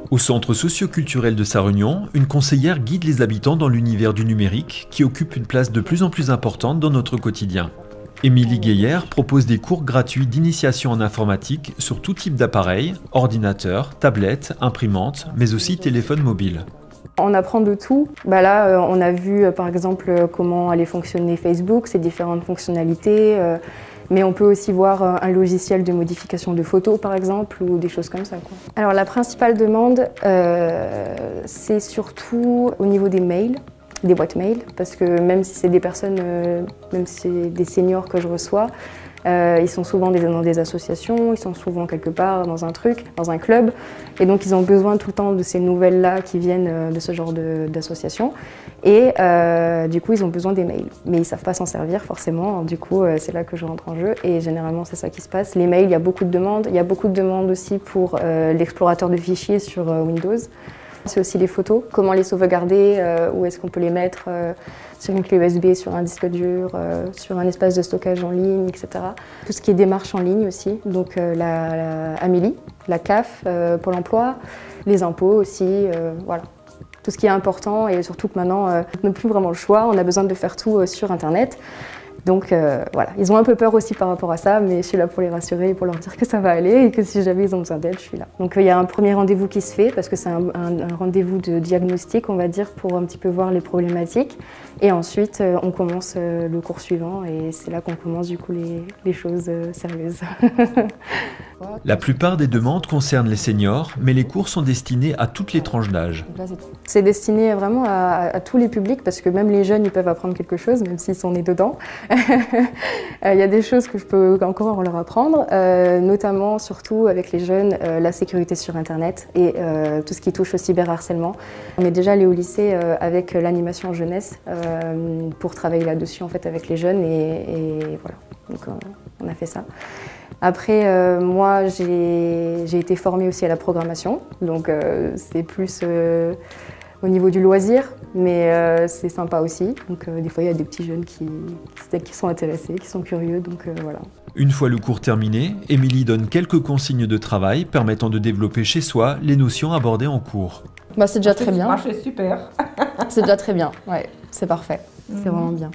Au centre socio-culturel de Sarre-Union, une conseillère guide les habitants dans l'univers du numérique qui occupe une place de plus en plus importante dans notre quotidien. Émilie Guéillère propose des cours gratuits d'initiation en informatique sur tout type d'appareils, ordinateurs, tablettes, imprimantes, mais aussi téléphones mobiles. On apprend de tout. Là, on a vu par exemple comment allait fonctionner Facebook, ses différentes fonctionnalités, mais on peut aussi voir un logiciel de modification de photos par exemple, ou des choses comme ça, quoi. Alors la principale demande, c'est surtout au niveau des mails, des boîtes mail, parce que même si c'est des personnes, même si c'est des seniors que je reçois, ils sont souvent dans des associations, ils sont souvent quelque part dans un truc, dans un club, et donc ils ont besoin tout le temps de ces nouvelles-là qui viennent de ce genre d'association, et du coup ils ont besoin des mails, mais ils ne savent pas s'en servir forcément, du coup c'est là que je rentre en jeu, et généralement c'est ça qui se passe. Les mails, il y a beaucoup de demandes, il y a beaucoup de demandes aussi pour l'explorateur de fichiers sur Windows. C'est aussi les photos, comment les sauvegarder, où est-ce qu'on peut les mettre sur une clé USB, sur un disque dur, sur un espace de stockage en ligne, etc. Tout ce qui est démarche en ligne aussi, donc la Amélie, la CAF, Pôle emploi, les impôts aussi, voilà. Tout ce qui est important et surtout que maintenant, on n'a plus vraiment le choix, on a besoin de faire tout sur Internet. Donc voilà, ils ont un peu peur aussi par rapport à ça, mais je suis là pour les rassurer et pour leur dire que ça va aller et que si jamais ils ont besoin d'aide, je suis là. Donc il y a un premier rendez-vous qui se fait parce que c'est un rendez-vous de diagnostic, on va dire, pour un petit peu voir les problématiques. Et ensuite, on commence le cours suivant et c'est là qu'on commence du coup les choses sérieuses. La plupart des demandes concernent les seniors, mais les cours sont destinés à toutes les tranches d'âge. C'est destiné vraiment à tous les publics parce que même les jeunes, ils peuvent apprendre quelque chose, même s'ils sont nés dedans. Il y a des choses que je peux encore leur apprendre, notamment, surtout avec les jeunes, la sécurité sur Internet et tout ce qui touche au cyberharcèlement. On est déjà allé au lycée avec l'animation jeunesse pour travailler là-dessus en fait, avec les jeunes et voilà, donc on a fait ça. Après, moi, j'ai été formée aussi à la programmation, donc c'est plus au niveau du loisir, mais c'est sympa aussi. Donc des fois, il y a des petits jeunes qui sont intéressés, qui sont curieux, donc voilà. Une fois le cours terminé, Émilie donne quelques consignes de travail permettant de développer chez soi les notions abordées en cours. C'est déjà très bien. C'est super. C'est déjà très bien, ouais, c'est parfait, c'est vraiment bien.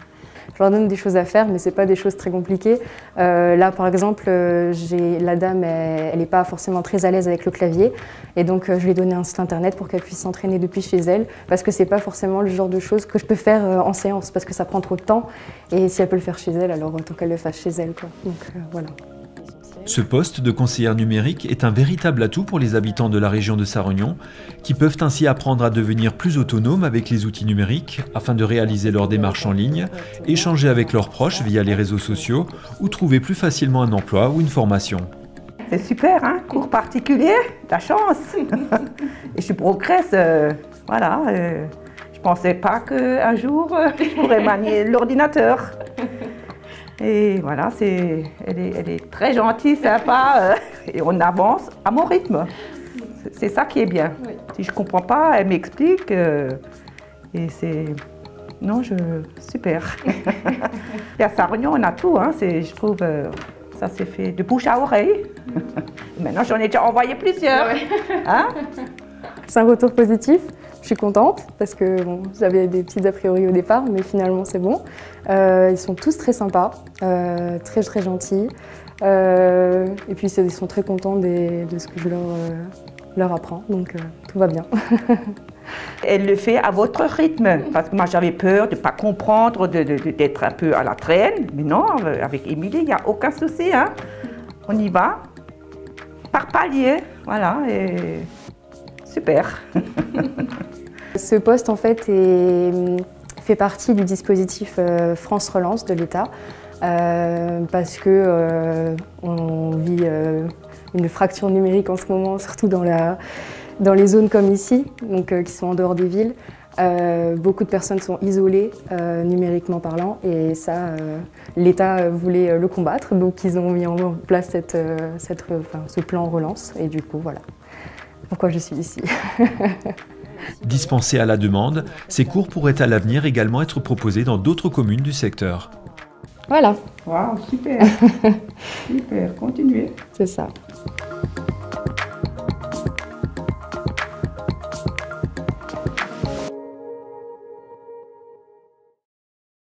Je leur donne des choses à faire, mais ce n'est pas des choses très compliquées. Là, par exemple, la dame, elle n'est pas forcément très à l'aise avec le clavier. Et donc, je lui ai donné un site internet pour qu'elle puisse s'entraîner depuis chez elle. Parce que ce n'est pas forcément le genre de choses que je peux faire en séance, parce que ça prend trop de temps. Et si elle peut le faire chez elle, alors autant qu'elle le fasse chez elle, quoi. Donc, voilà. Ce poste de conseillère numérique est un véritable atout pour les habitants de la région de Sarre-Union, qui peuvent ainsi apprendre à devenir plus autonomes avec les outils numériques afin de réaliser leurs démarches en ligne, échanger avec leurs proches via les réseaux sociaux ou trouver plus facilement un emploi ou une formation. C'est super, hein? Cours particulier, la chance. Et je progresse, voilà. Je ne pensais pas qu'un jour, je pourrais manier l'ordinateur. Et voilà, elle est très gentille, sympa, et on avance à mon rythme. C'est ça qui est bien. Oui. Si je ne comprends pas, elle m'explique, et c'est... Non, super. Et à Sarre-Union, on a tout, hein, je trouve, ça s'est fait de bouche à oreille. Maintenant, j'en ai déjà envoyé plusieurs. Ouais. Hein? C'est un retour positif. Je suis contente parce que bon, j'avais des petits a priori au départ, mais finalement c'est bon. Ils sont tous très sympas, très gentils. Et puis ils sont très contents de ce que je leur apprends, donc tout va bien. Elle le fait à votre rythme, parce que moi j'avais peur de ne pas comprendre, d'être un peu à la traîne. Mais non, avec Émilie, il n'y a aucun souci. Hein. On y va, par palier, voilà. Et... Super. Ce poste en fait fait partie du dispositif France Relance de l'État parce que on vit une fracture numérique en ce moment, surtout dans les zones comme ici, donc, qui sont en dehors des villes. Beaucoup de personnes sont isolées numériquement parlant et ça, l'État voulait le combattre, donc ils ont mis en place ce plan relance et du coup voilà pourquoi je suis ici. Dispensés à la demande, ces cours pourraient à l'avenir également être proposés dans d'autres communes du secteur. Voilà. Waouh, super. Super, continuez. C'est ça.